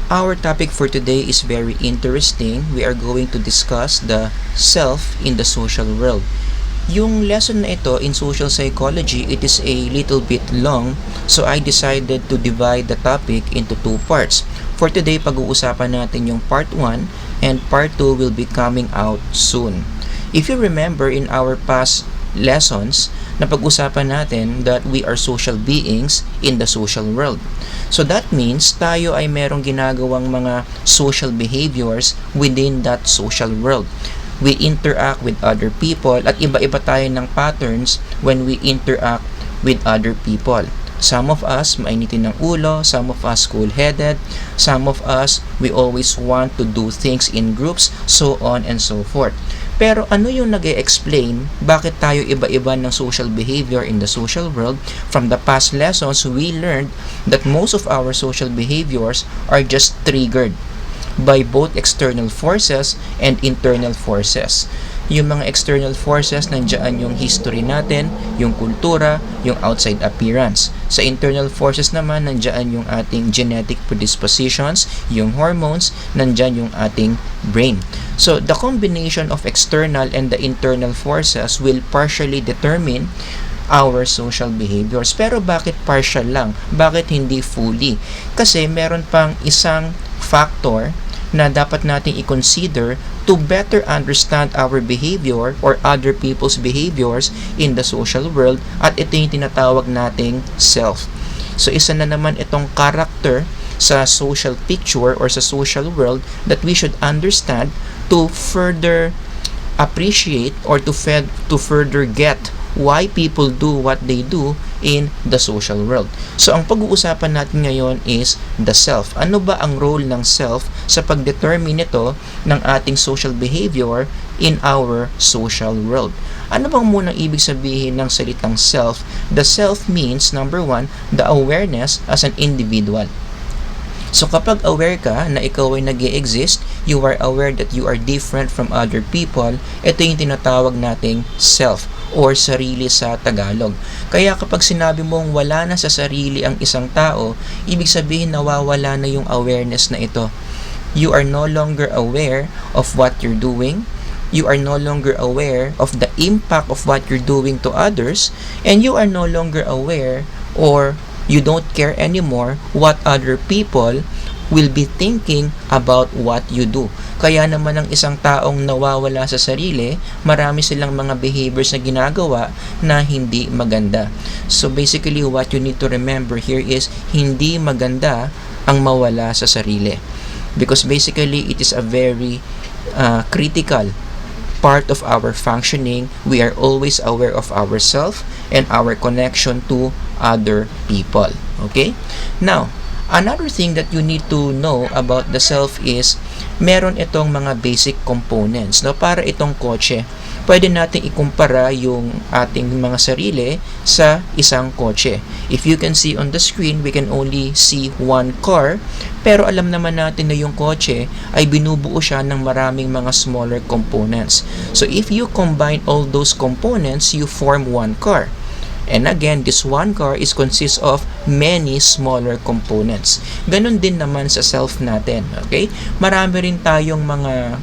Our topic for today is very interesting. We are going to discuss the self in the social world. Yung lesson na ito in social psychology, it is a little bit long, so I decided to divide the topic into two parts. For today, pag-uusapan natin yung part 1 and part 2 will be coming out soon. If you remember in our past lessons, napag-usapan natin that we are social beings in the social world. So that means tayo ay merong ginagawang mga social behaviors within that social world. We interact with other people at iba-iba tayo ng patterns when we interact with other people. Some of us mainitin ng ulo, some of us cool-headed, some of us we always want to do things in groups, so on and so forth. Pero ano yung nag-e-explain bakit tayo iba-iba ng social behavior in the social world? From the past lessons, we learned that most of our social behaviors are just triggered by both external forces and internal forces. Yung mga external forces, nandiyan yung history natin, yung kultura, yung outside appearance. Sa internal forces naman, nandiyan yung ating genetic predispositions, yung hormones, nandiyan yung ating brain. So, the combination of external and the internal forces will partially determine our social behaviors. Pero bakit partial lang? Bakit hindi fully? Kasi meron pang isang factor na dapat nating i-consider to better understand our behavior or other people's behaviors in the social world, at ito yung tinatawag nating self. So isa na naman itong character sa social picture or sa social world that we should understand to further appreciate or to further get why people do what they do in the social world. So, ang pag-uusapan natin ngayon is the self. Ano ba ang role ng self sa pag-determine nito ng ating social behavior in our social world? Ano bang munang ibig sabihin ng salitang self? The self means, number 1, the awareness as an individual. So kapag aware ka na ikaw ay nag-e-exist, you are aware that you are different from other people, ito yung tinatawag nating self or sarili sa Tagalog. Kaya kapag sinabi mong wala na sa sarili ang isang tao, ibig sabihin nawawala na yung awareness na ito. You are no longer aware of what you're doing. You are no longer aware of the impact of what you're doing to others, and you are no longer aware or you don't care anymore what other people will be thinking about what you do. Kaya naman ang isang taong nawawala sa sarili, marami silang mga behaviors na ginagawa na hindi maganda. So basically, what you need to remember here is hindi maganda ang mawala sa sarili. Because basically, it is a very critical part of our functioning. We are always aware of ourselves and our connection to other people. Okay? Now, another thing that you need to know about the self is meron itong mga basic components. No? Para itong kotse, pwede natin ikumpara yung ating mga sarili sa isang kotse. If you can see on the screen, we can only see one car, pero alam naman natin na yung kotse ay binubuo siya ng maraming mga smaller components. So if you combine all those components, you form one car. And again, this one car is consists of many smaller components. Ganon din naman sa self natin. Okay? Marami rin tayong mga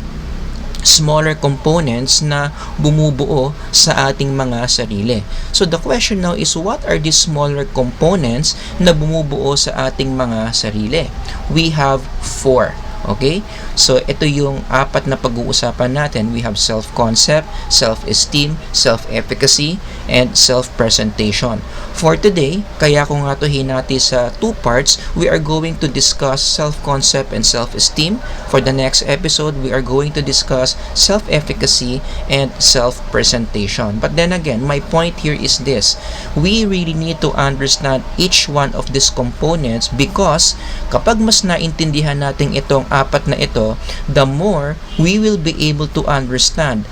smaller components na bumubuo sa ating mga sarili. So the question now is, what are these smaller components na bumubuo sa ating mga sarili? We have 4. Okay? So, ito yung 4 na pag-uusapan natin. We have self-concept, self-esteem, self-efficacy, and self-presentation. For today, kaya ko nga ito hinati sa 2 parts, we are going to discuss self-concept and self-esteem. For the next episode, we are going to discuss self-efficacy and self-presentation. But then again, my point here is this. We really need to understand each one of these components because kapag mas naintindihan natin itong 4 na ito, the more we will be able to understand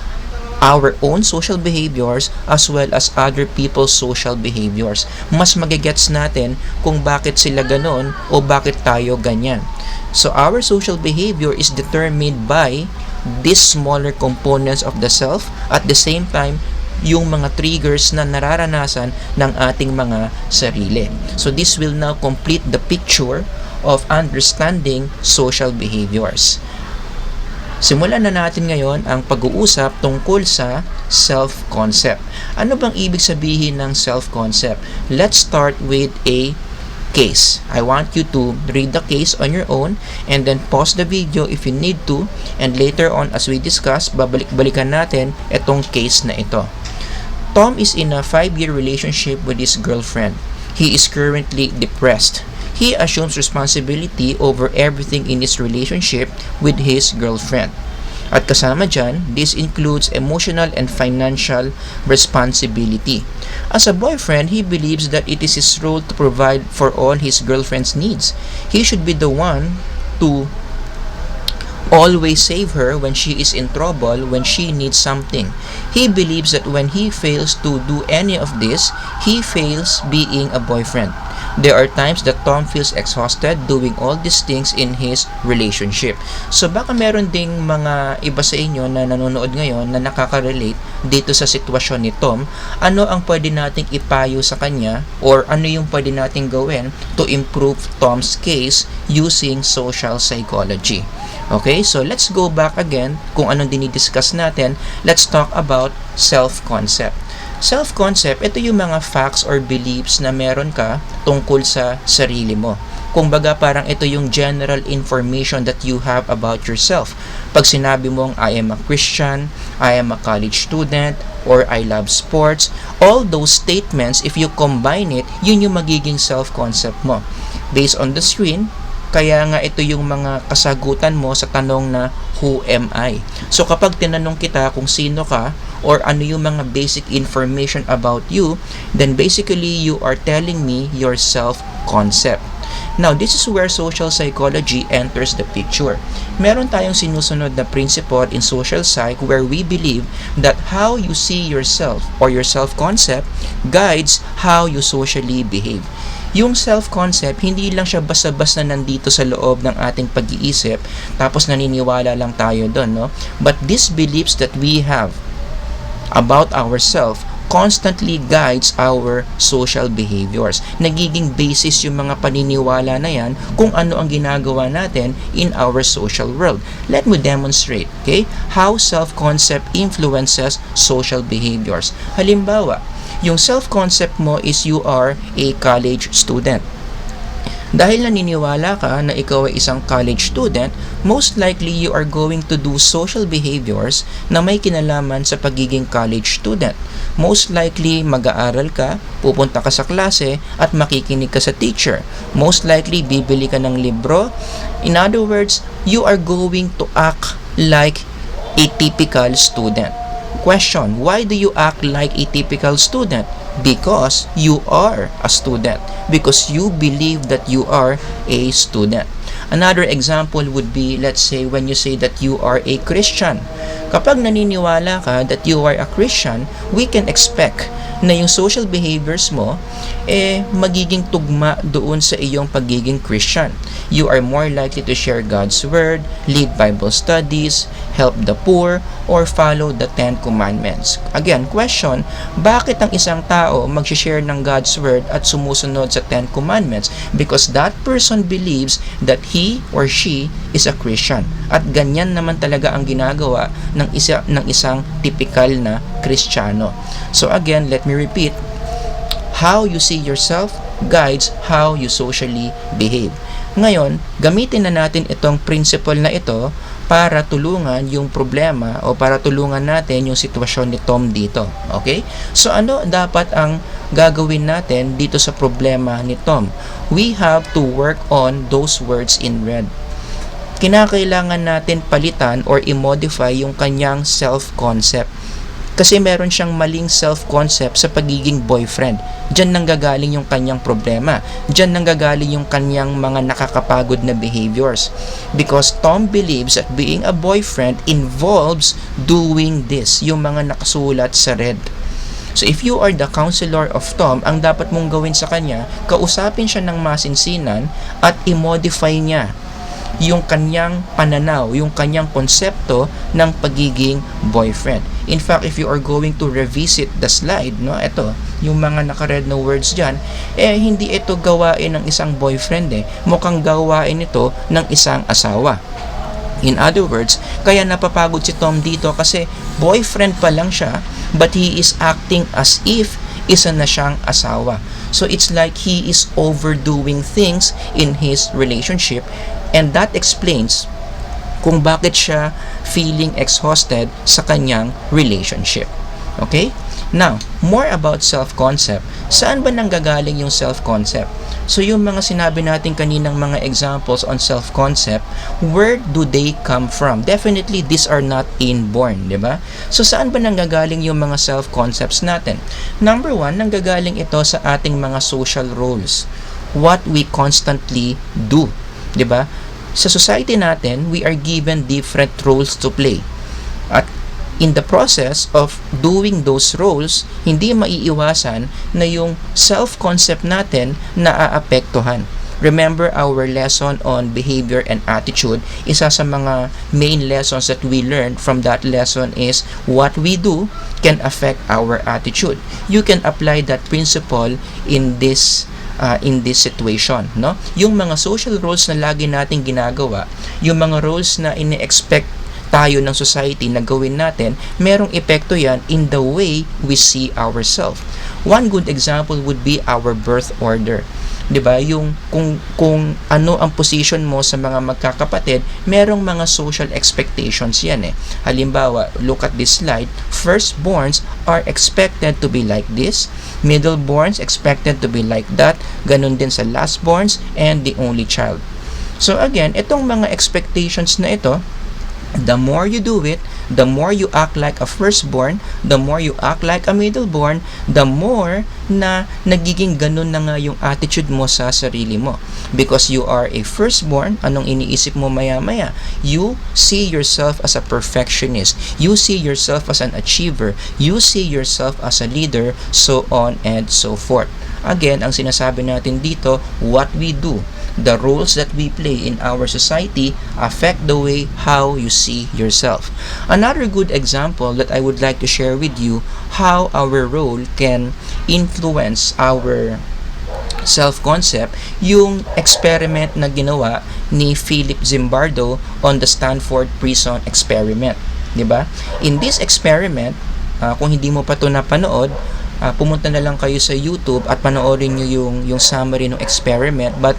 our own social behaviors as well as other people's social behaviors. Mas magigets natin kung bakit sila ganon o bakit tayo ganyan. So our social behavior is determined by these smaller components of the self, at the same time yung mga triggers na nararanasan ng ating mga sarili. So this will now complete the picture of understanding social behaviors. Simulan na natin ngayon ang pag-uusap tungkol sa self-concept. Ano bang ibig sabihin ng self-concept? Let's start with a case. I want you to read the case on your own and then pause the video if you need to, and later on as we discuss, babalik-balikan natin itong case na ito. Tom is in a 5-year relationship with his girlfriend. He is currently depressed. He assumes responsibility over everything in his relationship with his girlfriend. At kasama dyan, this includes emotional and financial responsibility. As a boyfriend, he believes that it is his role to provide for all his girlfriend's needs. He should be the one to always save her when she is in trouble, when she needs something. He believes that when he fails to do any of this, he fails being a boyfriend. There are times that Tom feels exhausted doing all these things in his relationship. So baka meron ding mga iba sa inyo na nanonood ngayon na nakaka-relate dito sa sitwasyon ni Tom. Ano ang pwede nating ipayo sa kanya, or ano yung pwede nating gawin to improve Tom's case using social psychology? Okay, so let's go back again kung anong dinidiscuss natin. Let's talk about self-concept. Self-concept, ito yung mga facts or beliefs na meron ka tungkol sa sarili mo. Kung baga parang ito yung general information that you have about yourself. Pag sinabi mong I am a Christian, I am a college student, or I love sports, all those statements, if you combine it, yun yung magiging self-concept mo. Based on the screen, kaya nga ito yung mga kasagutan mo sa tanong na who am I? So kapag tinanong kita kung sino ka or ano yung mga basic information about you, then basically you are telling me your self-concept. Now, this is where social psychology enters the picture. Meron tayong sinusunod na principle in social psych where we believe that how you see yourself or your self-concept guides how you socially behave. Yung self-concept, hindi lang siya basta-basta nandito sa loob ng ating pag-iisip, tapos naniniwala lang tayo doon, no? But these beliefs that we have about ourselves constantly guides our social behaviors. Nagiging basis yung mga paniniwala na yan kung ano ang ginagawa natin in our social world. Let me demonstrate, okay, how self-concept influences social behaviors. Halimbawa, yung self-concept mo is you are a college student. Dahil naniniwala ka na ikaw ay isang college student, most likely you are going to do social behaviors na may kinalaman sa pagiging college student. Most likely, mag-aaral ka, pupunta ka sa klase, at makikinig ka sa teacher. Most likely, bibili ka ng libro. In other words, you are going to act like a typical student. Question, why do you act like a typical student? Because you are a student. Because you believe that you are a student. Another example would be, let's say, when you say that you are a Christian. Kapag naniniwala ka that you are a Christian, we can expect na yung social behaviors mo magiging tugma doon sa iyong pagiging Christian. You are more likely to share God's Word, lead Bible studies, help the poor, or follow the 10 Commandments. Again, question, bakit ang isang tao mag-share ng God's Word at sumusunod sa 10 Commandments? Because that person believes that he or she is a Christian. At ganyan naman talaga ang ginagawa ng isang typical na Kristiyano. So again, let me repeat, how you see yourself guides how you socially behave. Ngayon, gamitin na natin itong principle na ito para tulungan yung problema o para tulungan natin yung sitwasyon ni Tom dito. Okay? So ano dapat ang gagawin natin dito sa problema ni Tom? We have to work on those words in red. Kinakailangan natin palitan or i-modify yung kanyang self-concept. Kasi meron siyang maling self-concept sa pagiging boyfriend. Diyan nanggagaling yung kanyang problema. Diyan nanggagaling yung kanyang mga nakakapagod na behaviors. Because Tom believes that being a boyfriend involves doing this, yung mga nakasulat sa red. So if you are the counselor of Tom, ang dapat mong gawin sa kanya, kausapin siya ng masinsinan at i-modify niya yung kanyang pananaw, yung kanyang konsepto ng pagiging boyfriend. In fact, if you are going to revisit the slide, no, ito, yung mga naka-red na words dyan, hindi ito gawain ng isang boyfriend mukhang gawain ito ng isang asawa. In other words, kaya napapagod si Tom dito kasi boyfriend pa lang siya, but he is acting as if isa na siyang asawa. So it's like he is overdoing things in his relationship, and that explains kung bakit siya feeling exhausted sa kanyang relationship. Okay? Now, more about self-concept. Saan ba nanggagaling yung self-concept? So, yung mga sinabi natin kaninang mga examples on self-concept, where do they come from? Definitely, these are not inborn, di ba? So, saan ba nanggagaling yung mga self-concepts natin? Number one, nanggagaling ito sa ating mga social roles. What we constantly do, di ba? Sa society natin, we are given different roles to play. At in the process of doing those roles, hindi maiiwasan na yung self-concept natin naaapektuhan. Remember our lesson on behavior and attitude, isa sa mga main lessons that we learned from that lesson is what we do can affect our attitude. You can apply that principle in this situation, no? Yung mga social roles na lagi nating ginagawa, yung mga roles na ini-expect tayo ng society na gawin natin, merong epekto yan in the way we see ourselves. One good example would be our birth order. 'Di ba? Yung kung ano ang position mo sa mga magkakapatid, merong mga social expectations yan Halimbawa, look at this slide. Firstborns are expected to be like this, middleborns expected to be like that, ganun din sa lastborns and the only child. So again, itong mga expectations na ito, the more you do it, the more you act like a firstborn, the more you act like a middleborn, the more na nagiging ganun na nga yung attitude mo sa sarili mo. Because you are a firstborn, anong iniisip mo maya-maya? You see yourself as a perfectionist. You see yourself as an achiever. You see yourself as a leader, so on and so forth. Again, ang sinasabi natin dito, what we do, the roles that we play in our society affect the way how you see yourself. Another good example that I would like to share with you how our role can influence our self-concept, yung experiment na ginawa ni Philip Zimbardo on the Stanford Prison Experiment. Diba? In this experiment, kung hindi mo pa ito napanood, pumunta na lang kayo sa YouTube at panoorin nyo yung summary ng experiment. But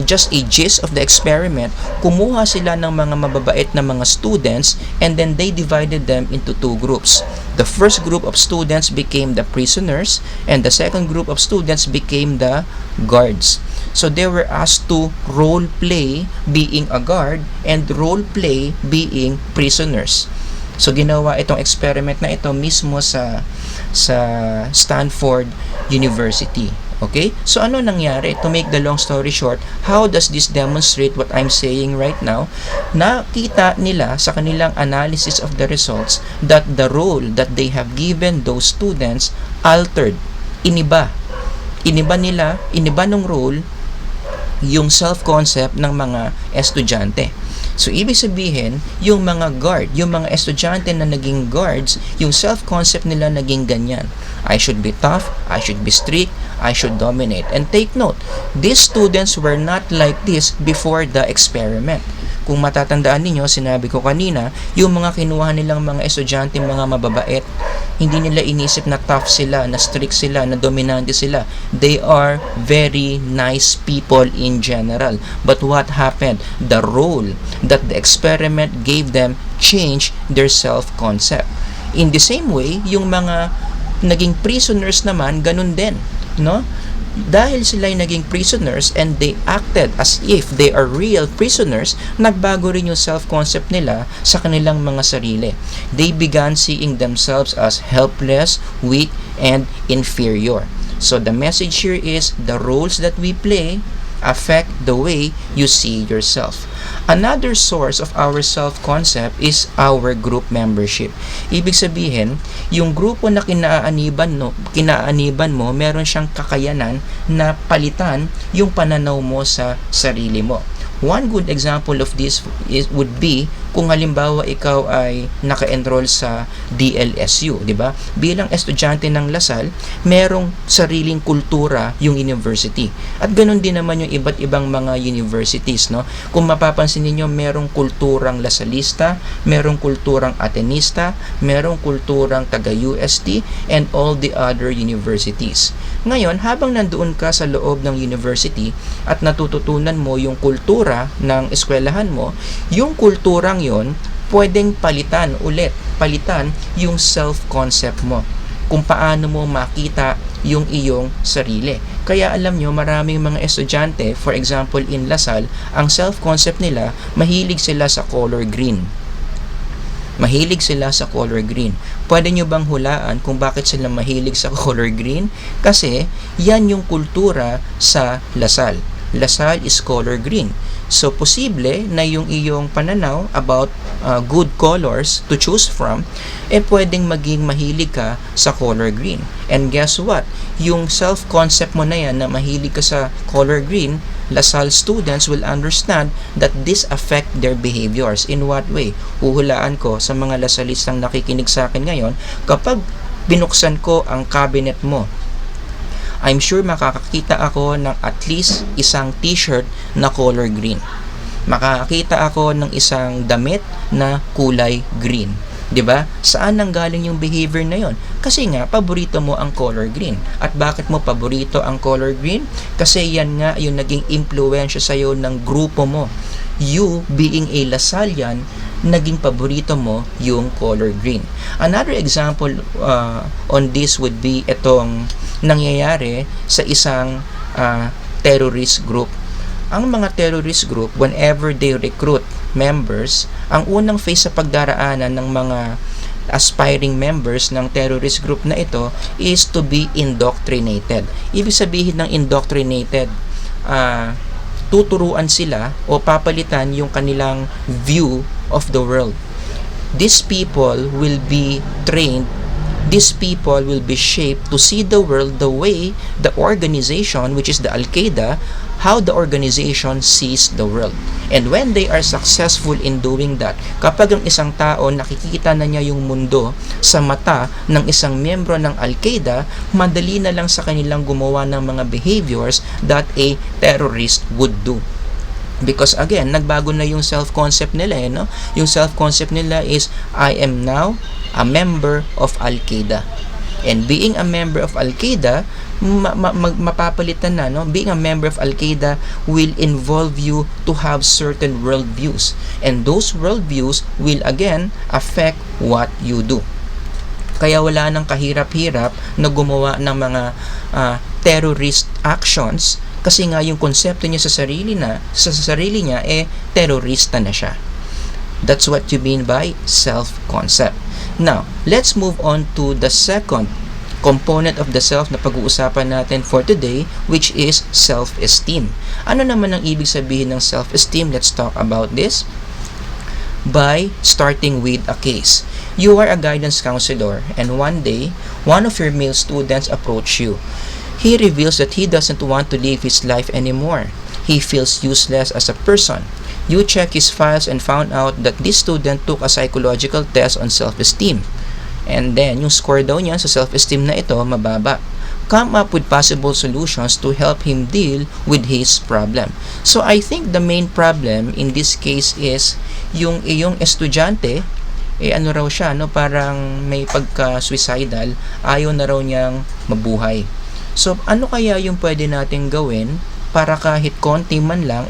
just a gist of the experiment, kumuha sila ng mga mababait na mga students and then they divided them into two groups. The first group of students became the prisoners and the second group of students became the guards. So they were asked to role play being a guard and role play being prisoners. So ginawa itong experiment na ito mismo sa Stanford University. Okay? So ano nangyari? To make the long story short, how does this demonstrate what I'm saying right now? Nakita nila sa kanilang analysis of the results that the role that they have given those students altered. Iniba ng role yung self-concept ng mga estudyante. So, ibig sabihin, yung mga guard, yung mga estudyante na naging guards, yung self-concept nila naging ganyan. I should be tough, I should be strict, I should dominate. And take note, these students were not like this before the experiment. Kung matatandaan ninyo, sinabi ko kanina, yung mga kinuha nilang mga estudyante, mga mababait, hindi nila inisip na tough sila, na strict sila, na dominante sila. They are very nice people in general. But what happened? The role that the experiment gave them changed their self-concept. In the same way, yung mga naging prisoners naman, ganun din, no? Dahil sila ay naging prisoners and they acted as if they are real prisoners, nagbago rin yung self-concept nila sa kanilang mga sarili. They began seeing themselves as helpless, weak, and inferior. So the message here is the roles that we play affect the way you see yourself. Another source of our self-concept is our group membership. Ibig sabihin, yung grupo na kinaaniban mo, meron siyang kakayanan na palitan yung pananaw mo sa sarili mo. One good example of this would be kung halimbawa ikaw ay naka-enroll sa DLSU, di ba? Bilang estudyante ng Lasal, merong sariling kultura yung university. At ganun din naman yung iba't ibang mga universities, no? Kung mapapansin niyo, merong kulturang Lasalista, merong kulturang Atenista, merong kulturang taga-UST, and all the other universities. Ngayon, habang nandoon ka sa loob ng university at natututunan mo yung kultura ng eskwelahan mo, yung kulturang yon pwedeng palitan yung self-concept mo, kung paano mo makita yung iyong sarili. Kaya alam nyo, maraming mga estudyante, for example in Lasal, ang self-concept nila, mahilig sila sa color green. Pwede nyo bang hulaan kung bakit sila mahilig sa color green? Kasi yan yung kultura sa Lasal. Lasal is color green. So, posible na yung iyong pananaw about good colors to choose from, pwedeng maging mahilig ka sa color green. And guess what? Yung self-concept mo na yan na mahilig ka sa color green, Lasal students will understand that this affect their behaviors. In what way? Huhulaan ko sa mga Lasalistang nakikinig sa akin ngayon, kapag binuksan ko ang cabinet mo, I'm sure makakakita ako ng at least isang t-shirt na color green. Makakakita ako ng isang damit na kulay green. 'Di ba? Saan nanggaling yung behavior na yon? Kasi nga paborito mo ang color green. At bakit mo paborito ang color green? Kasi yan nga yung naging impluwensya sa iyo ng grupo mo. You being a Lasallian, naging paborito mo yung color green. Another example on this would be itong nangyayari sa isang terrorist group. Ang mga terrorist group, whenever they recruit members, ang unang phase sa pagdaraanan ng mga aspiring members ng terrorist group na ito is to be indoctrinated. Ibig sabihin ng indoctrinated, tuturuan sila o papalitan yung kanilang view of the world. These people will be trained, these people will be shaped to see the world the way the organization, which is the Al-Qaeda, how the organization sees the world. And when they are successful in doing that, kapag ang isang tao nakikita na niya yung mundo sa mata ng isang miyembro ng Al-Qaeda, madali na lang sa kanilang gumawa ng mga behaviors that a terrorist would do. Because again, nagbago na yung self-concept nila, no? Yung self-concept nila is, I am now a member of Al-Qaeda. And being a member of Al-Qaeda, mapapalitan na, no? Being a member of Al-Qaeda will involve you to have certain worldviews. And those worldviews will again affect what you do. Kaya wala nang kahirap-hirap na gumawa ng mga terrorist actions, kasi nga yung konsepto niya sa sarili niya terorista na siya. That's what you mean by self-concept. Now, let's move on to the second component of the self na pag-uusapan natin for today, which is self-esteem. Ano naman ang ibig sabihin ng self-esteem? Let's talk about this by starting with a case. You are a guidance counselor, and one day, one of your male students approached you. He reveals that he doesn't want to live his life anymore. He feels useless as a person. You check his files and found out that this student took a psychological test on self-esteem. And then, yung score daw niya sa self-esteem na ito, mababa. Come up with possible solutions to help him deal with his problem. So, I think the main problem in this case is yung iyong estudyante, ano raw siya, no? Parang may pagka-suicidal, ayaw na raw niyang mabuhay. So, ano kaya yung pwede natin gawin para kahit konti man lang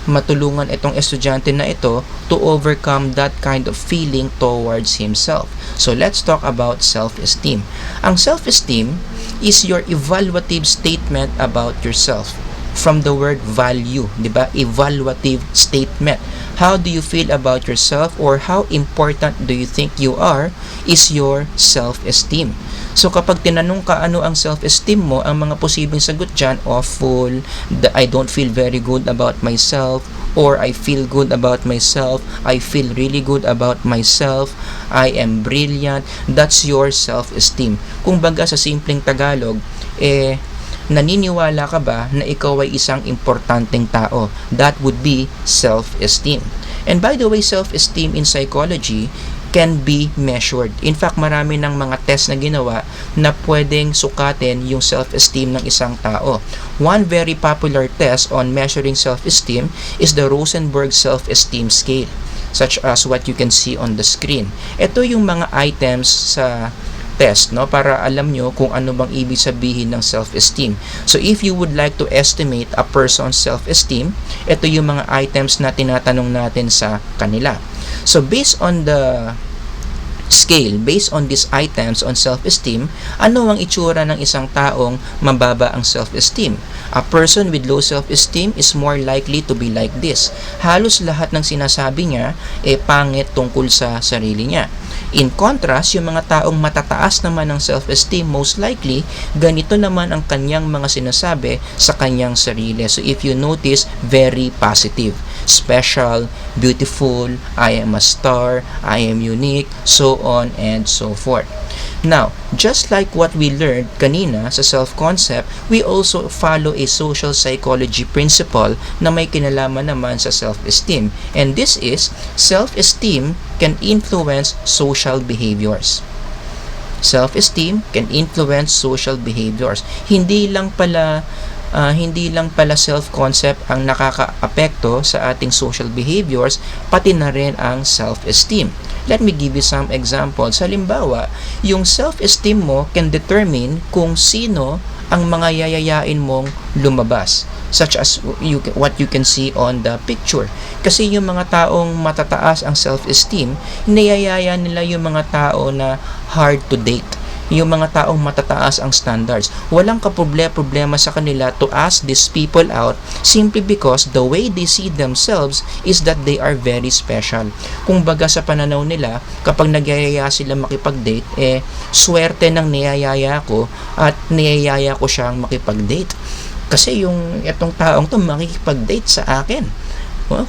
matulungan itong estudyante na ito to overcome that kind of feeling towards himself? So, let's talk about self-esteem. Ang self-esteem is your evaluative statement about yourself. From the word value, di ba? Evaluative statement. How do you feel about yourself, or how important do you think you are, is your self-esteem. So, kapag tinanong ka ano ang self-esteem mo, ang mga posibleng sagot dyan, awful, I don't feel very good about myself, or I feel good about myself, I feel really good about myself, I am brilliant. That's your self-esteem. Kung baga sa simpleng Tagalog, Naniniwala ka ba na ikaw ay isang importanteng tao? That would be self-esteem. And by the way, self-esteem in psychology can be measured. In fact, marami ng mga test na ginawa na pwedeng sukatin yung self-esteem ng isang tao. One very popular test on measuring self-esteem is the Rosenberg Self-Esteem Scale, such as what you can see on the screen. Ito yung mga items sa test, no, para alam nyo kung ano bang ibig sabihin ng self-esteem. So if you would like to estimate a person's self-esteem, ito yung mga items na tinatanong natin sa kanila. So based on the scale, based on these items on self-esteem, ano ang itsura ng isang taong mababa ang self-esteem? A person with low self-esteem is more likely to be like this. Halos lahat ng sinasabi niya pangit tungkol sa sarili niya. In contrast, yung mga taong matataas naman ng self-esteem, most likely, ganito naman ang kanyang mga sinasabi sa kanyang sarili. So if you notice, very positive. Special, beautiful, I am a star, I am unique, so on and so forth. Now, just like what we learned kanina sa self-concept, we also follow a social psychology principle na may kinalaman naman sa self-esteem. And this is, self-esteem can influence social behaviors. Self-esteem can influence social behaviors. Hindi lang pala self-concept ang nakaka-apekto sa ating social behaviors, pati na rin ang self-esteem. Let me give you some examples. Halimbawa, yung self-esteem mo can determine kung sino ang mga yayayain mong lumabas, such as what you can see on the picture. Kasi yung mga taong matataas ang self-esteem, niyayaya nila yung mga tao na hard to date, yung mga taong matataas ang standards. Walang kaproblema sa kanila to ask these people out simply because the way they see themselves is that they are very special. Kung baga sa pananaw nila, kapag nagyayaya sila makipag-date, swerte ng niyayaya ko at niyayaya ko siyang makipag-date. Kasi yung itong taong to makikipag-date sa akin,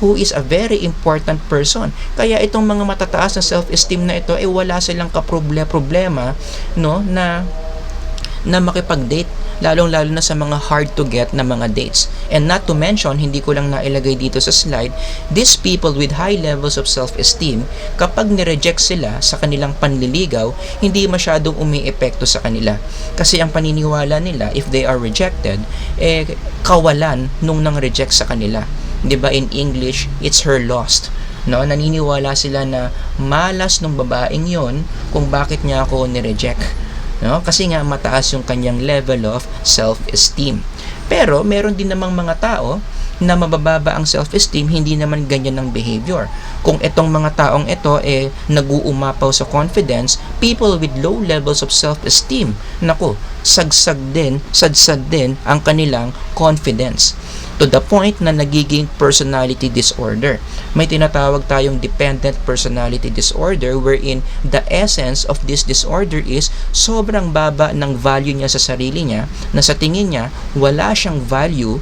who is a very important person. Kaya itong mga matataas na self-esteem na ito, wala silang kaproblema, no, na makipag-date, lalong-lalo na sa mga hard to get na mga dates. And not to mention, hindi ko lang nailagay dito sa slide, these people with high levels of self-esteem, kapag nireject sila sa kanilang panliligaw, hindi masyadong umi-epekto sa kanila. Kasi ang paniniwala nila, if they are rejected, kawalan nung nang-reject sa kanila. 'Di ba, in English, it's her lost. No, naniniwala sila na malas nung babaeng 'yon kung bakit niya ako ni-reject. No, kasi nga mataas yung kanyang level of self-esteem. Pero meron din namang mga tao na mabababa ang self-esteem, hindi naman ganyan ang behavior. Kung itong mga taong ito nag-uumapaw sa confidence, people with low levels of self-esteem, naku, sadsad din ang kanilang confidence, to the point na nagiging personality disorder. May tinatawag tayong dependent personality disorder, wherein the essence of this disorder is sobrang baba ng value niya sa sarili niya, na sa tingin niya wala siyang value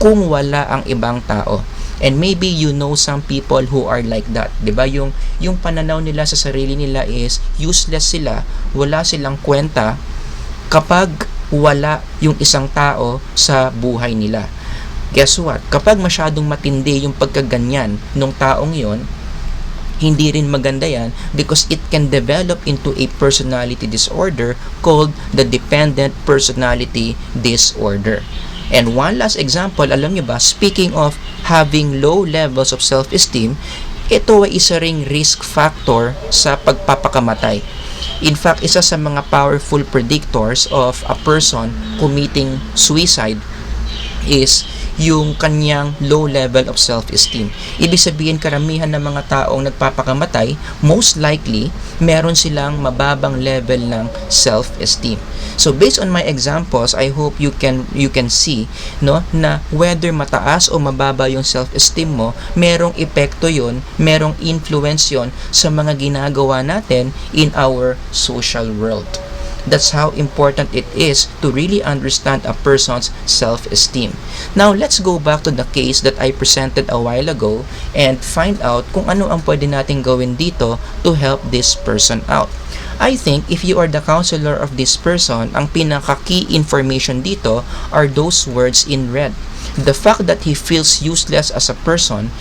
kung wala ang ibang tao. And maybe you know some people who are like that, 'di ba? Yung pananaw nila sa sarili nila is useless sila, wala silang kwenta kapag wala yung isang tao sa buhay nila. Guess what? Kapag masyadong matindi yung pagkaganyan ng taong yon, hindi rin maganda yan, because it can develop into a personality disorder called the dependent personality disorder. And one last example, alam nyo ba, speaking of having low levels of self-esteem, ito ay isa ring risk factor sa pagpapakamatay. In fact, isa sa mga powerful predictors of a person committing suicide is yung kanyang low level of self-esteem. Ibig sabihin, karamihan ng mga taong nagpapakamatay, most likely, meron silang mababang level ng self-esteem. So based on my examples, I hope you can see, no, na whether mataas o mababa yung self-esteem mo, merong epekto yon, merong influence yon sa mga ginagawa natin in our social world. That's how important it is to really understand a person's self-esteem. Now, let's go back to the case that I presented a while ago and find out kung ano ang pwede nating gawin dito to help this person out. I think if you are the counselor of this person, ang pinaka-key information dito are those words in red. The fact that he feels useless as a person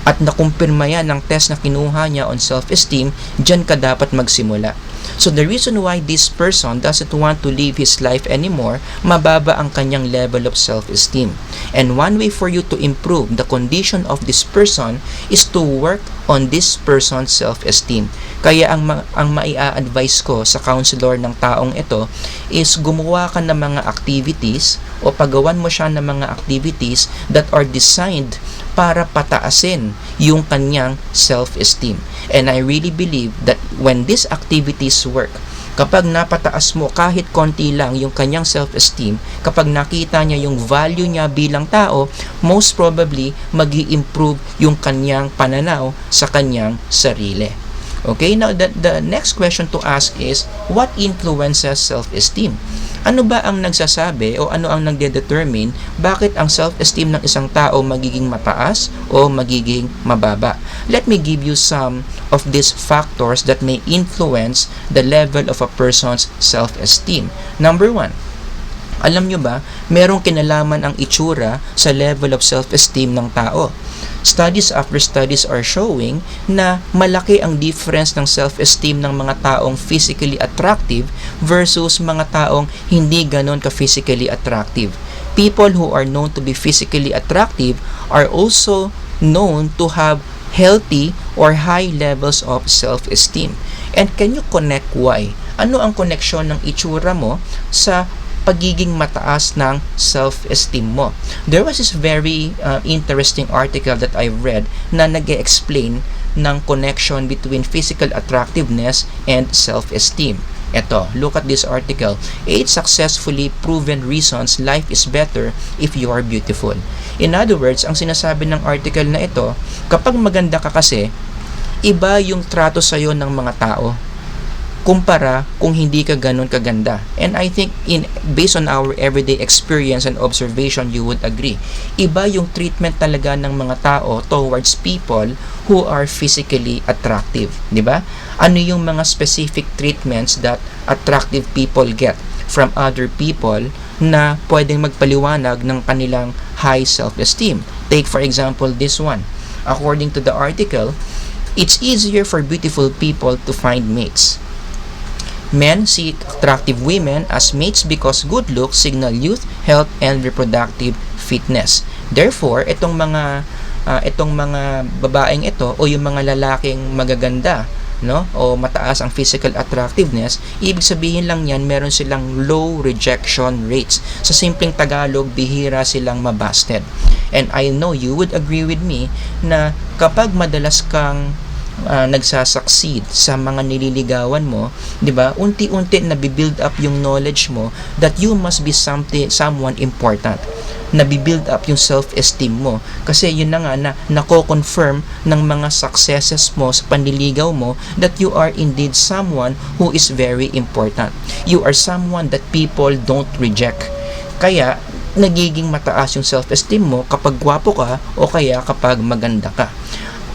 at nakumpirma yan ng test na kinuha niya on self-esteem, dyan ka dapat magsimula. So the reason why this person doesn't want to live his life anymore, mababa ang kanyang level of self-esteem. And one way for you to improve the condition of this person is to work on this person's self-esteem. Kaya ang maia-advise ko sa counselor ng taong ito is gumawa ka ng mga activities o pagawan mo siya ng mga activities that are designed para pataasin yung kanyang self-esteem. And I really believe that when these activities work, kapag napataas mo kahit konti lang yung kanyang self-esteem, kapag nakita niya yung value niya bilang tao, most probably magi-improve yung kanyang pananaw sa kanyang sarili. Okay, now the next question to ask is, what influences self-esteem? Ano ba ang nagsasabi o ano ang nagde-determine bakit ang self-esteem ng isang tao magiging mataas o magiging mababa? Let me give you some of these factors that may influence the level of a person's self-esteem. Number 1, alam nyo ba, merong kinalaman ang itsura sa level of self-esteem ng tao. Studies after studies are showing na malaki ang difference ng self-esteem ng mga taong physically attractive versus mga taong hindi ganon ka-physically attractive. People who are known to be physically attractive are also known to have healthy or high levels of self-esteem. And can you connect why? Ano ang koneksyon ng itsura mo sa pagiging mataas ng self-esteem mo? There was this very interesting article that I read na nag-explain ng connection between physical attractiveness and self-esteem. Ito, look at this article. 8 successfully proven reasons life is better if you are beautiful. In other words, ang sinasabi ng article na ito, kapag maganda ka kasi, iba yung trato sa'yo ng mga tao kumpara kung hindi ka ganun kaganda. And I think based on our everyday experience and observation, you would agree. Iba yung treatment talaga ng mga tao towards people who are physically attractive, di ba? Ano yung mga specific treatments that attractive people get from other people na pwedeng magpaliwanag ng kanilang high self-esteem? Take for example this one. According to the article, it's easier for beautiful people to find mates. Men seek attractive women as mates because good looks signal youth, health, and reproductive fitness. Therefore, itong mga babaeng ito o yung mga lalaking magaganda, no, o mataas ang physical attractiveness, ibig sabihin lang yan, meron silang low rejection rates. Sa simpleng Tagalog, bihira silang mabasted. And I know you would agree with me na kapag madalas kang nagsasucceed sa mga nililigawan mo, 'di ba? Unti-unti nabibuild up yung knowledge mo that you must be someone important. Nabibuild up yung self-esteem mo kasi yun na nga na nako-confirm ng mga successes mo sa panliligaw mo that you are indeed someone who is very important. You are someone that people don't reject. Kaya nagiging mataas yung self-esteem mo kapag gwapo ka o kaya kapag maganda ka.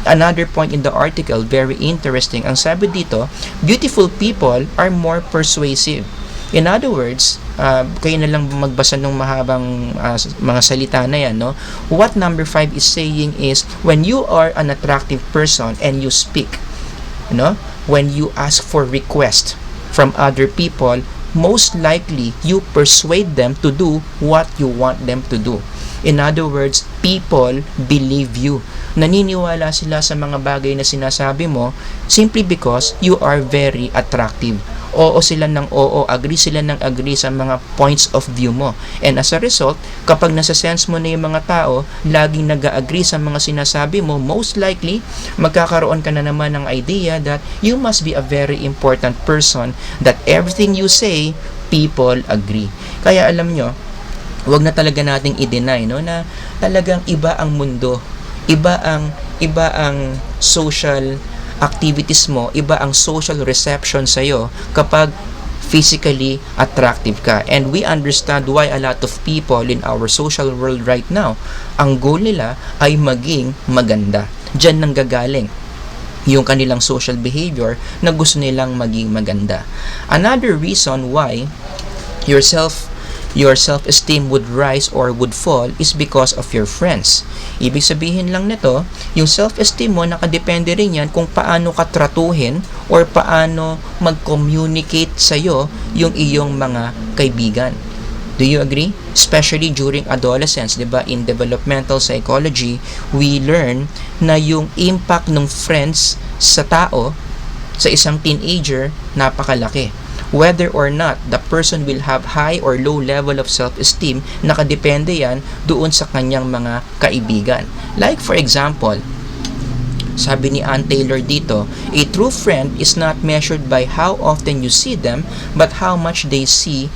Another point in the article, very interesting, ang sabi dito, beautiful people are more persuasive. In other words, kayo na lang magbasa ng mahabang mga salita na yan, no? What number 5 is saying is, when you are an attractive person and you speak, no? When you ask for request from other people, most likely you persuade them to do what you want them to do. In other words, people believe you. Naniniwala sila sa mga bagay na sinasabi mo simply because you are very attractive. Oo sila ng oo, agree sila ng agree sa mga points of view mo. And as a result, kapag nasa-sense mo na yung mga tao, laging nag-agree sa mga sinasabi mo, most likely, magkakaroon ka na naman ng idea that you must be a very important person, that everything you say, people agree. Kaya alam nyo, wag na talaga nating i-deny, no, na talagang iba ang mundo, iba ang social activities mo, iba ang social reception sa iyo kapag physically attractive ka. And we understand why a lot of people in our social world right now, ang goal nila ay maging maganda. Diyan nang gagaling yung kanilang social behavior na gusto nilang maging maganda. Another reason why your self-esteem would rise or would fall is because of your friends. Ibig sabihin lang nito, yung self-esteem mo nakadepende rin yan kung paano ka tratuhin or paano mag-communicate sa'yo yung iyong mga kaibigan. Do you agree? Especially during adolescence, di ba? In developmental psychology, we learn na yung impact ng friends sa tao, sa isang teenager, napakalaki. Whether or not the person will have high or low level of self-esteem, nakadepende yan doon sa kanyang mga kaibigan. Like for example, sabi ni Ann Taylor dito, a true friend is not measured by how often you see them, but how much they see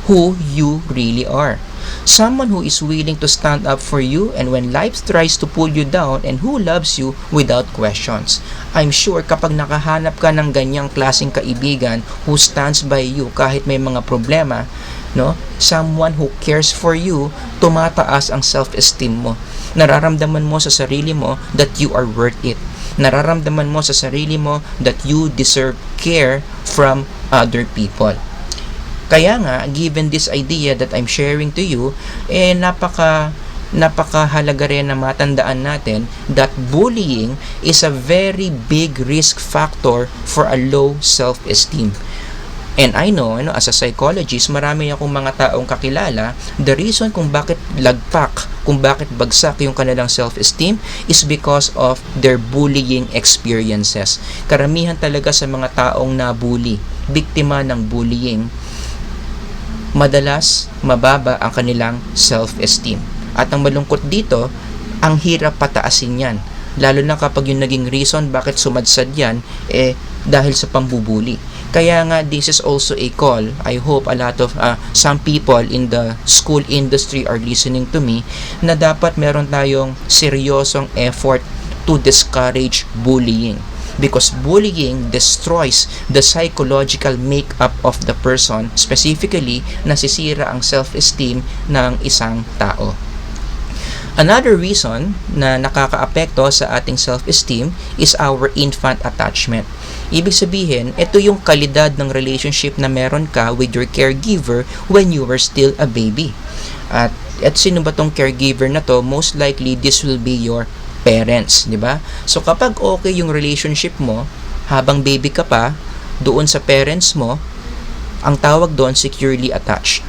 who you really are. Someone who is willing to stand up for you and when life tries to pull you down and who loves you without questions. I'm sure kapag nakahanap ka ng ganyang klaseng kaibigan who stands by you kahit may mga problema, no? Someone who cares for you, tumataas ang self-esteem mo. Nararamdaman mo sa sarili mo that you are worth it. Nararamdaman mo sa sarili mo that you deserve care from other people. Kaya nga, given this idea that I'm sharing to you, napakahalaga rin na matandaan natin that bullying is a very big risk factor for a low self-esteem. And I know, as a psychologist, marami akong mga taong kakilala, the reason kung bakit lagpak, kung bakit bagsak yung kanilang self-esteem is because of their bullying experiences. Karamihan talaga sa mga taong nabully, biktima ng bullying, madalas mababa ang kanilang self-esteem. At ang malungkot dito, ang hirap pataasin yan. Lalo na kapag yung naging reason bakit sumadsad yan, dahil sa pambubuli. Kaya nga, this is also a call. I hope a lot of, some people in the school industry are listening to me, na dapat meron tayong seryosong effort to discourage bullying. Because bullying destroys the psychological makeup of the person, specifically nasisira ang self-esteem ng isang tao. Another reason na nakakaapekto sa ating self-esteem is our infant attachment. Ibig sabihin, ito yung kalidad ng relationship na meron ka with your caregiver when you were still a baby. At sino ba tong caregiver na to? Most likely, this will be your parents, di ba? So kapag okay yung relationship mo habang baby ka pa doon sa parents mo, ang tawag doon securely attached.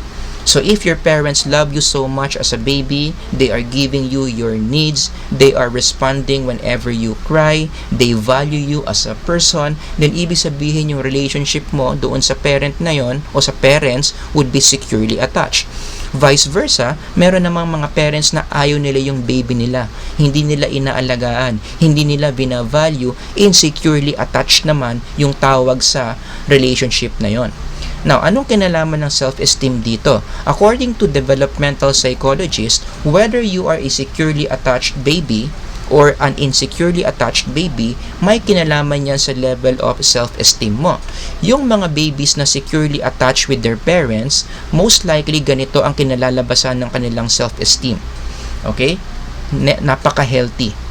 So if your parents love you so much as a baby, they are giving you your needs, they are responding whenever you cry, they value you as a person, then ibig sabihin yung relationship mo doon sa parent na yon o sa parents would be securely attached. Vice versa, meron namang mga parents na ayaw nila yung baby nila, hindi nila inaalagaan, hindi nila binavalue, insecurely attached naman yung tawag sa relationship na yon. Now, anong kinalaman ng self-esteem dito? According to developmental psychologists, whether you are a securely attached baby or an insecurely attached baby, may kinalaman yan sa level of self-esteem mo. Yung mga babies na securely attached with their parents, most likely ganito ang kinalalabasan ng kanilang self-esteem. Okay? Napaka-healthy.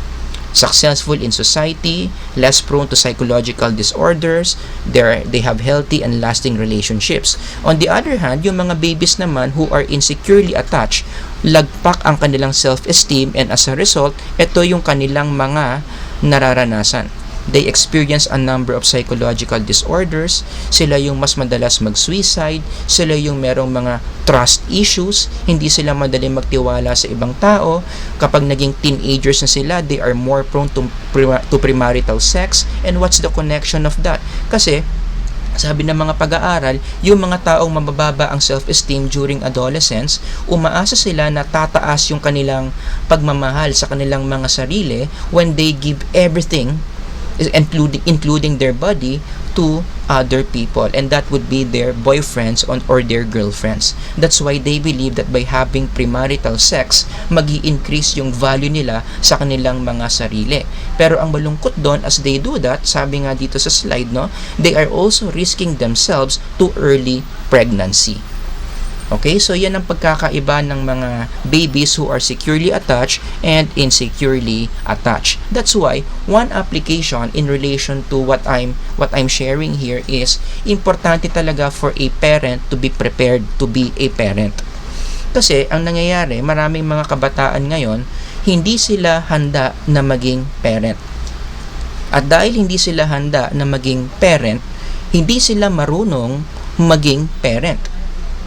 Successful in society, less prone to psychological disorders, they have healthy and lasting relationships. On the other hand, yung mga babies naman who are insecurely attached, lagpak ang kanilang self-esteem and as a result, ito yung kanilang mga nararanasan. They experience a number of psychological disorders, sila yung mas madalas mag-suicide, sila yung merong mga trust issues, hindi sila madaling magtiwala sa ibang tao. Kapag naging teenagers na sila, they are more prone to premarital sex. And what's the connection of that? Kasi sabi ng mga pag-aaral, yung mga taong mabababa ang self-esteem during adolescence, umaasa sila na tataas yung kanilang pagmamahal sa kanilang mga sarili when they give everything, including their body, to other people, and that would be their boyfriends or their girlfriends. That's why they believe that by having premarital sex, magi-increase yung value nila sa kanilang mga sarili. Pero ang malungkot doon, as they do that, sabi nga dito sa slide, no, they are also risking themselves to early pregnancy. Okay, so yan ang pagkakaiba ng mga babies who are securely attached and insecurely attached. That's why one application in relation to what I'm sharing here is importante talaga for a parent to be prepared to be a parent. Kasi ang nangyayari, maraming mga kabataan ngayon, hindi sila handa na maging parent. At dahil hindi sila handa na maging parent, hindi sila marunong maging parent.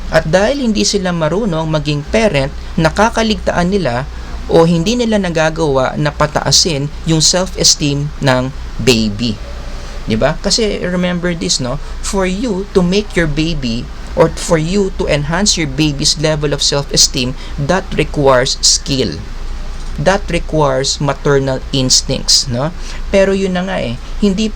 At dahil hindi sila marunong maging parent, nakakaligtaan nila o hindi nila nagagawa na pataasin yung self-esteem ng baby. 'Di ba? Kasi remember this, no? For you to make your baby or for you to enhance your baby's level of self-esteem, that requires skill. That requires maternal instincts, no? Pero yun na nga hindi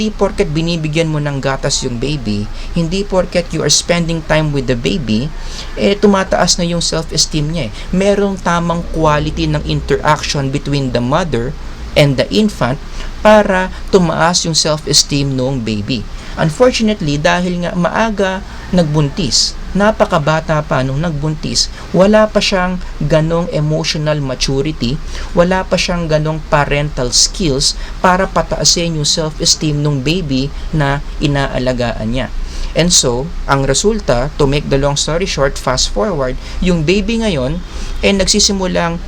porket binibigyan mo ng gatas yung baby, hindi porket you are spending time with the baby, tumataas na yung self-esteem niya. Merong tamang quality ng interaction between the mother and the infant para tumaas yung self-esteem ng baby. Unfortunately, dahil nga maaga nagbuntis, napakabata pa nung nagbuntis, wala pa siyang ganong emotional maturity, wala pa siyang ganong parental skills para pataasin yung self-esteem ng baby na inaalagaan niya. And so, ang resulta, to make the long story short, fast forward, yung baby ngayon nagsisimula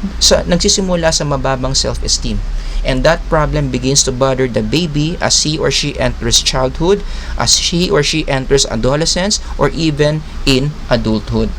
sa mababang self-esteem. And that problem begins to bother the baby as he or she enters childhood, as he or she enters adolescence, or even in adulthood.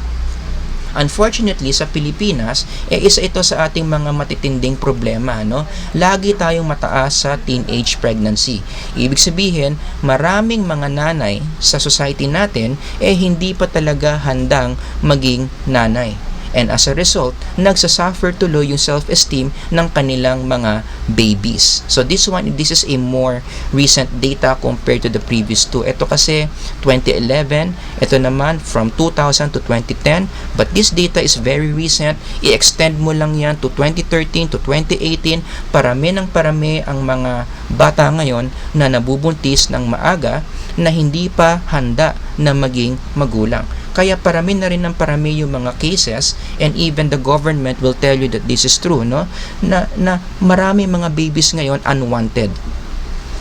Unfortunately, sa Pilipinas, isa ito sa ating mga matitinding problema, no? Lagi tayong mataas sa teenage pregnancy. Ibig sabihin, maraming mga nanay sa society natin hindi pa talaga handang maging nanay. And as a result, nagsasuffer tuloy yung self-esteem ng kanilang mga babies. So this is a more recent data compared to the previous two. Ito kasi 2011, ito naman from 2000 to 2010, but this data is very recent. I-extend mo lang yan to 2013 to 2018, parami ng parami ang mga bata ngayon na nabubuntis ng maaga na hindi pa handa na maging magulang. Kaya parami na rin ng parami yung mga cases, and even the government will tell you that this is true, no? Na marami mga babies ngayon unwanted.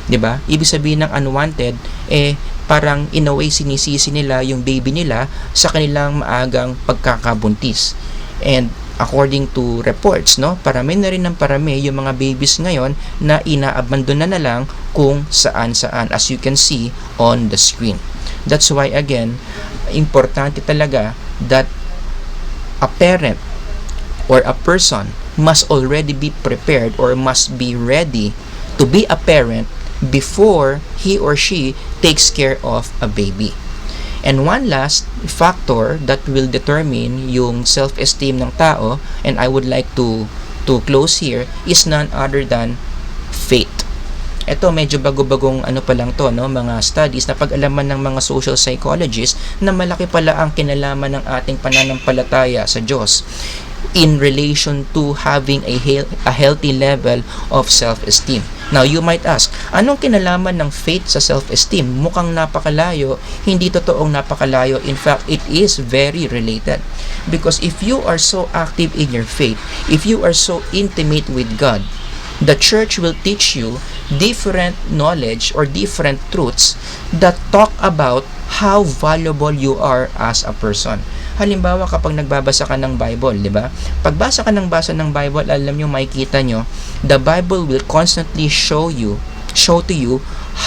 'Di ba? Ibig sabihin ng unwanted, parang in a way sinisisi nila yung baby nila sa kanilang maagang pagkakabuntis. And according to reports, no, parami na rin ng parami yung mga babies ngayon na inaabandona na lang kung saan-saan, as you can see on the screen. That's why again, importante talaga that a parent or a person must already be prepared or must be ready to be a parent before he or she takes care of a baby. And one last factor that will determine yung self-esteem ng tao, and I would like to close here, is none other than faith. Ito medyo bago-bagong pa lang to, no, mga studies na pag-alaman ng mga social psychologists na malaki pala ang kinalaman ng ating pananampalataya sa Diyos in relation to having a healthy level of self-esteem. Now, you might ask, anong kinalaman ng faith sa self-esteem? Mukhang napakalayo, hindi totoong napakalayo. In fact, it is very related. Because if you are so active in your faith, if you are so intimate with God, the church will teach you different knowledge or different truths that talk about how valuable you are as a person. Halimbawa, kapag nagbabasa ka ng Bible, di ba? Pagbasa ka ng Bible, alam nyo, makikita nyo, the Bible will constantly show to you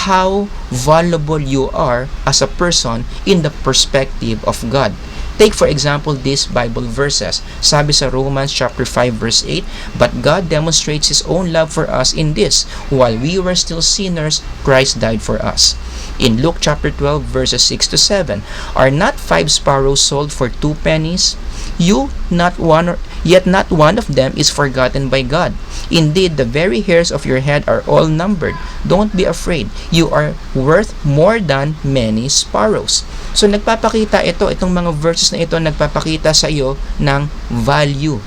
how valuable you are as a person in the perspective of God. Take for example these Bible verses. Sabi sa Romans chapter 5 verse 8, "But God demonstrates His own love for us in this, while we were still sinners, Christ died for us." In Luke chapter 12 verses 6 to 7, "Are not 5 sparrows sold for 2 pennies? Yet not one of them is forgotten by God. Indeed, the very hairs of your head are all numbered. Don't be afraid. You are worth more than many sparrows." So nagpapakita itong mga verses na ito, nagpapakita sa iyo ng value.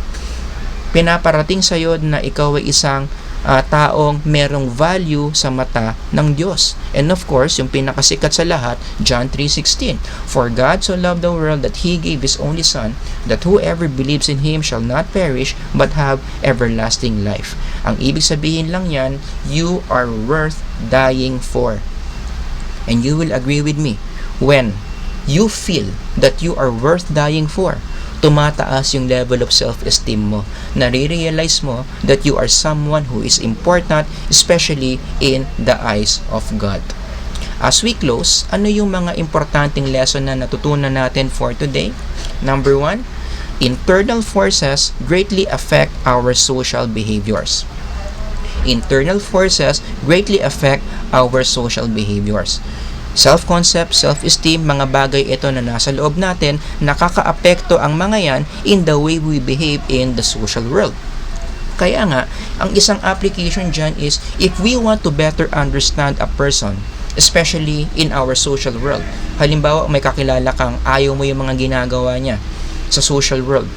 Pinaparating sa iyo na ikaw ay isang taong merong value sa mata ng Diyos. And of course, yung pinakasikat sa lahat, John 3:16, "For God so loved the world that He gave His only Son, that whoever believes in Him shall not perish, but have everlasting life." Ang ibig sabihin lang yan, you are worth dying for. And you will agree with me, when you feel that you are worth dying for, tumataas yung level of self-esteem mo. Nare-realize mo that you are someone who is important, especially in the eyes of God. As we close, ano yung mga importanteng lesson na natutunan natin for today? Number 1, internal forces greatly affect our social behaviors. Internal forces greatly affect our social behaviors. Self-concept, self-esteem, mga bagay ito na nasa loob natin, nakaka-apekto ang mga yan in the way we behave in the social world. Kaya nga, ang isang application dyan is, if we want to better understand a person, especially in our social world, halimbawa may kakilala kang ayaw mo yung mga ginagawa niya sa social world,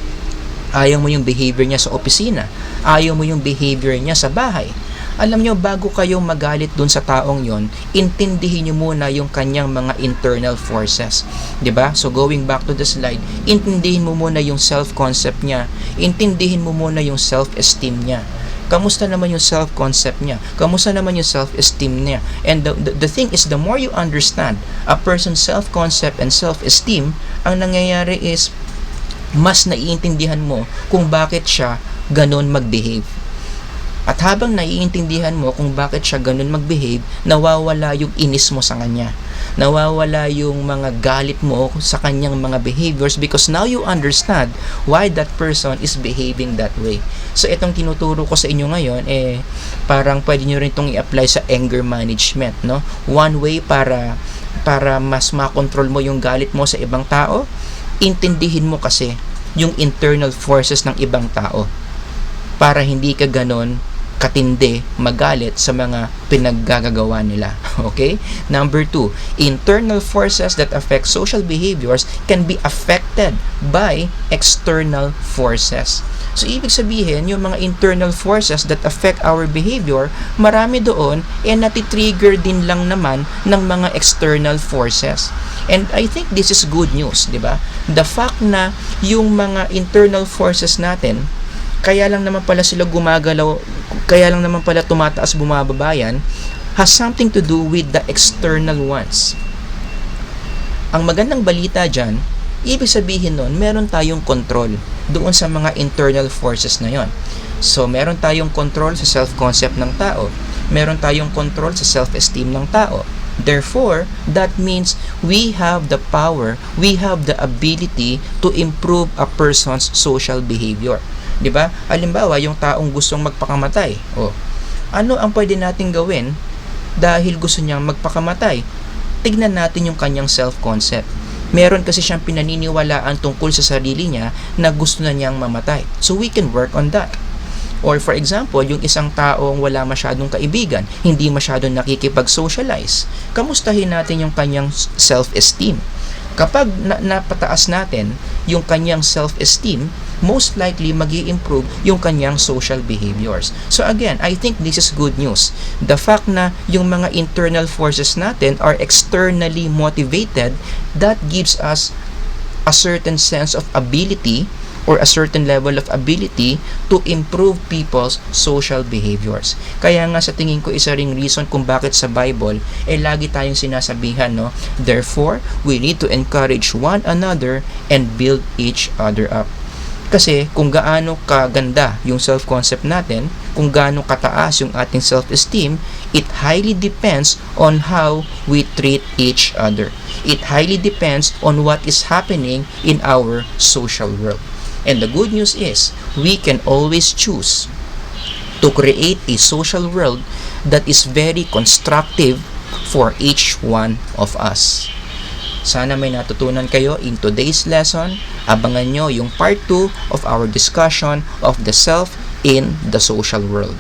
ayaw mo yung behavior niya sa opisina, ayaw mo yung behavior niya sa bahay. Alam nyo, bago kayong magalit dun sa taong yon, intindihin nyo muna yung kanyang mga internal forces. 'Di ba? So going back to the slide, intindihin mo muna yung self-concept niya, intindihin mo muna yung self-esteem niya. Kamusta naman yung self-concept niya? Kamusta naman yung self-esteem niya? And the thing is, the more you understand a person's self-concept and self-esteem, ang nangyayari is, mas naiintindihan mo kung bakit siya ganun mag-behave. At habang naiintindihan mo kung bakit siya ganun mag-behave, nawawala yung inis mo sa kanya. Nawawala yung mga galit mo sa kanyang mga behaviors, because now you understand why that person is behaving that way. So itong tinuturo ko sa inyo ngayon, parang pwede nyo rin itong i-apply sa anger management, no? One way para mas makontrol mo yung galit mo sa ibang tao, intindihin mo kasi yung internal forces ng ibang tao para hindi ka ganon katindi magalit sa mga pinaggagawa nila. Okay? Number 2, internal forces that affect social behaviors can be affected by external forces. So, ibig sabihin, yung mga internal forces that affect our behavior, marami doon, natitrigger din lang naman ng mga external forces. And I think this is good news, di ba? The fact na yung mga internal forces natin, kaya lang naman pala sila gumagalaw, kaya lang naman pala tumataas bumababa yan, has something to do with the external ones. Ang magandang balita dyan, ibig sabihin nun, meron tayong control doon sa mga internal forces na yon. So, meron tayong control sa self-concept ng tao, meron tayong control sa self-esteem ng tao. Therefore, that means we have the power, we have the ability to improve a person's social behavior. 'Di ba? Halimbawa, yung taong gustong magpakamatay. Ano ang pwede nating gawin dahil gusto niyang magpakamatay? Tignan natin yung kanyang self-concept. Meron kasi siyang pinaniniwalaan tungkol sa sarili niya na gusto na niyang mamatay. So we can work on that. Or for example, yung isang taong wala masyadong kaibigan, hindi masyadong nakikipag-socialize, kamustahin natin yung kanyang self-esteem. Kapag napataas natin yung kanyang self-esteem, most likely magi-improve yung kanyang social behaviors. So again, I think this is good news. The fact na yung mga internal forces natin are externally motivated, that gives us a certain sense of ability or a certain level of ability to improve people's social behaviors. Kaya nga sa tingin ko, isa ring reason kung bakit sa Bible, lagi tayong sinasabihan, no? Therefore, we need to encourage one another and build each other up. Kasi kung gaano kaganda yung self-concept natin, kung gaano kataas yung ating self-esteem, it highly depends on how we treat each other. It highly depends on what is happening in our social world. And the good news is, we can always choose to create a social world that is very constructive for each one of us. Sana may natutunan kayo in today's lesson. Abangan nyo yung part 2 of our discussion of the self in the social world.